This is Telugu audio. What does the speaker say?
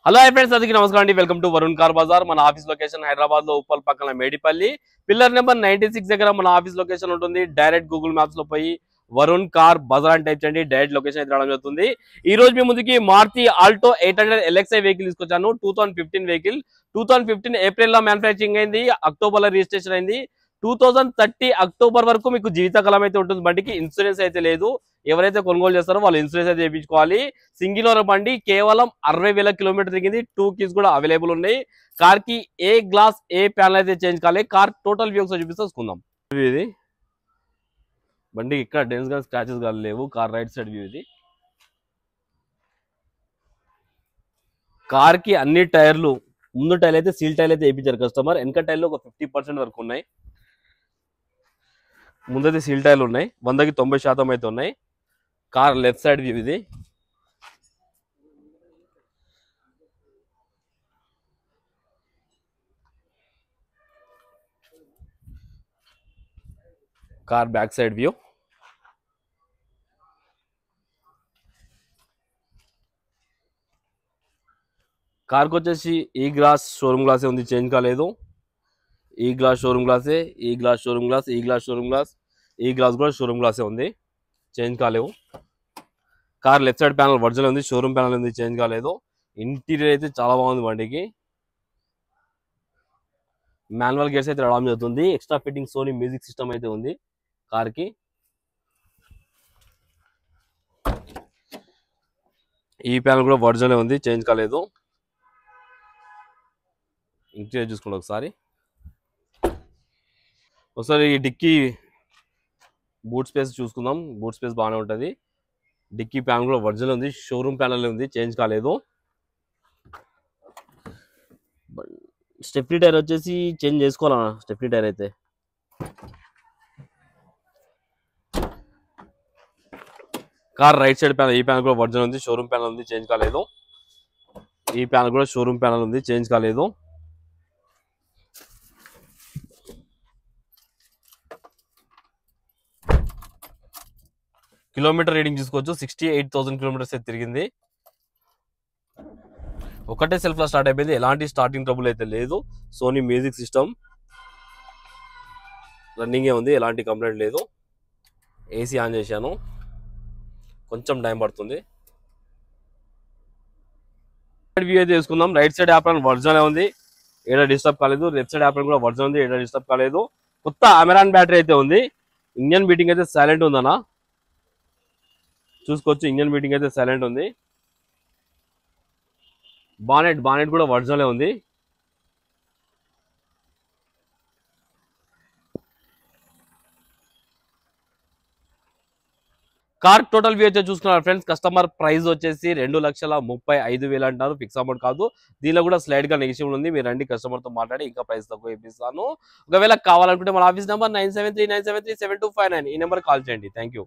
హలో హై ఫ్రెండ్స్, అందరికీ నమస్కారం అండి. Welcome to Varun car Bazaar. మన ఆఫీస్ లొకేషన్ హైదరాబాద్ లో ఉప్పల్ పక్కన మేడిపల్లి పిల్లర్ నెంబర్ 96 దగ్గర మన ఆఫీస్ లొకేషన్ ఉంటుంది. డైరెక్ట్ గూగుల్ మ్యాప్స్ లో పోయి వరుణ్ కార్ బజార్ అని టైప్ చేయండి, డైరెక్ట్ లొకేషన్ అయితే రావడం జరుగుతుంది. ఈ రోజు మీ ముందుకి మారుతి ఆల్టో 800 LXi వెహికల్ తీసుకొచ్చాను. 2015 వెహికల్. 2015 ఏప్రిల్ లో మ్యానుఫ్యాక్చరింగ్ అయింది, అక్టోబర్ లో రిజిస్ట్రేషన్ అయింది. 2030 అక్టోబర్ వరకు మీకు జీవితకాలం అయితే ఉంటుంది. బండికి ఇన్సూరెన్స్ అయితే లేదు. ఎవరైతే కొనుగోలు చేస్తారో వాళ్ళు ఇన్సూరెన్స్ అయితే చేయించుకోవాలి. సింగిల్ ఓనర్ బండి, కేవలం 60,000 కిలోమీటర్ తిరిగింది. 2 కీస్ కూడా అవైలబుల్ ఉన్నాయి. కార్ కి ఏ గ్లాస్ ఏ ప్యానల్ అయితే చేంజ్ కాలే. కార్ టోటల్ వ్యూ ఒకసారి చూపిస్తాం. ఇది బండి ఇక్కడ డెన్స్ గా స్క్రాచెస్ గా లేవు. కార్ రైట్ సైడ్ వ్యూ ఇది. కార్ కి అన్ని టైర్లు, ముందు టైర్ అయితే సీల్ టైర్ అయితే వేయించారు కస్టమర్. వెనక టైర్లు ఒక 50% వరకు ఉన్నాయి. ముందైతే సీల్ టైర్లు ఉన్నాయి, 100కి 90% అయితే ఉన్నాయి. కార్ లెఫ్ట్ సైడ్ వ్యూ ఇది. Car back side view. కార్కి వచ్చేసి ఈ గ్లాస్ షోరూమ్ గ్లాసే ఉంది, చేంజ్ కాలేదు. ఈ గ్లాస్ షోరూమ్ గ్లాసే, ఈ గ్లాస్ షోరూమ్ గ్లాస్, ఈ గ్లాస్ షోరూమ్ గ్లాస్, ఈ గ్లాస్ కూడా షోరూమ్ గ్లాసే ఉంది, చేంజ్ కాలేవు. Car left side panel original ఉంది, షోరూమ్ ప్యానల్ ఉంది, చేంజ్ కాలేదు. ఇంటీరియర్ అయితే చాలా బాగుంది బండికి. మాన్యువల్ గేర్స్ అయితే రావడం జరుగుతుంది. Extra fitting Sony music system అయితే ఉంది కార్కి. ఈ ప్యానల్ కూడా ఒరిజినల్ ఉంది, చేంజ్ కాలేదు. ఇంటీరియర్ చూసుకోండి ఒకసారి. ఈ డిక్కీ బూట్ స్పేస్ చూసుకుందాం. బూట్ స్పేస్ బాగానే ఉంటుంది. డిక్కీ ప్యానల్ కూడా ఒరిజినల్ ఉంది, షోరూమ్ ప్యానల్ ఉంది, చేంజ్ కాలేదు. స్టెప్నీ టైర్ వచ్చేసి చేంజ్ చేసుకోవాలన్నా. స్టెప్నీ టైర్ అయితే కార్ రైట్ సైడ్ ప్యానల్, ఈ ప్యానల్ కూడా ఒరిజినల్ ఉంది, షోరూమ్ ప్యానల్ ఉంది, చేంజ్ కాలేదు. ఈ ప్యానల్ కూడా షోరూమ్ ప్యానల్ ఉంది, చేంజ్ కాలేదు. కిలోమీటర్ రీడింగ్ చూసుకోవచ్చు, 68,000 కిలోమీటర్స్ అయితే తిరిగింది. ఒకటే సెల్ఫ్ లో స్టార్ట్ అయిపోయింది, ఎలాంటి స్టార్టింగ్ ట్రబుల్ అయితే లేదు. సోనీ మ్యూజిక్ సిస్టమ్ రన్నింగే ఉంది, ఎలాంటి కంప్లైంట్ లేదు. ఏసీ ఆన్ చేశాను, కొంచెం టైం పడుతుంది. వ్యూ అయితే తీసుకుందాం. రైట్ సైడ్ యాప్రాన్ ఒరిజినల్ ఉంది, ఏడా డిస్టర్బ్ కాలేదు. లెఫ్ట్ సైడ్ యాప్రాన్ కూడా ఒరిజినల్ ఉంది, ఏడా డిస్టర్బ్ కాలేదు. కొత్త అమెరాన్ బ్యాటరీ అయితే ఉంది. ఇంజన్ బీటింగ్ అయితే సైలెంట్ ఉందన్నా, చూసుకోవచ్చు. ఇంజన్ బీటింగ్ అయితే సైలెంట్ ఉంది. బానెట్ కూడా ఒరిజినల్ ఉంది. కార్ టోటల్ వ్యూ అయితే చూసుకున్నారు ఫ్రెండ్స్. కస్టమర్ ప్రైస్ వచ్చేసి 2,35,000 అంటారు, ఫిక్స్ అమౌంట్ కాదు. దీనిలో కూడా స్లైడ్ గా నెగిషియబుల్ ఉంది. మీరు రండి, కస్టమర్ తో మాట్లాడి ఇంకా ప్రైస్ తక్కువ ఇప్పిస్తాను. ఒకవేళ కావాలనుకుంటే మన ఆఫీస్ నెంబర్ 9739737259 ఈ నెంబర్ కాల్ చేయండి. Thank you.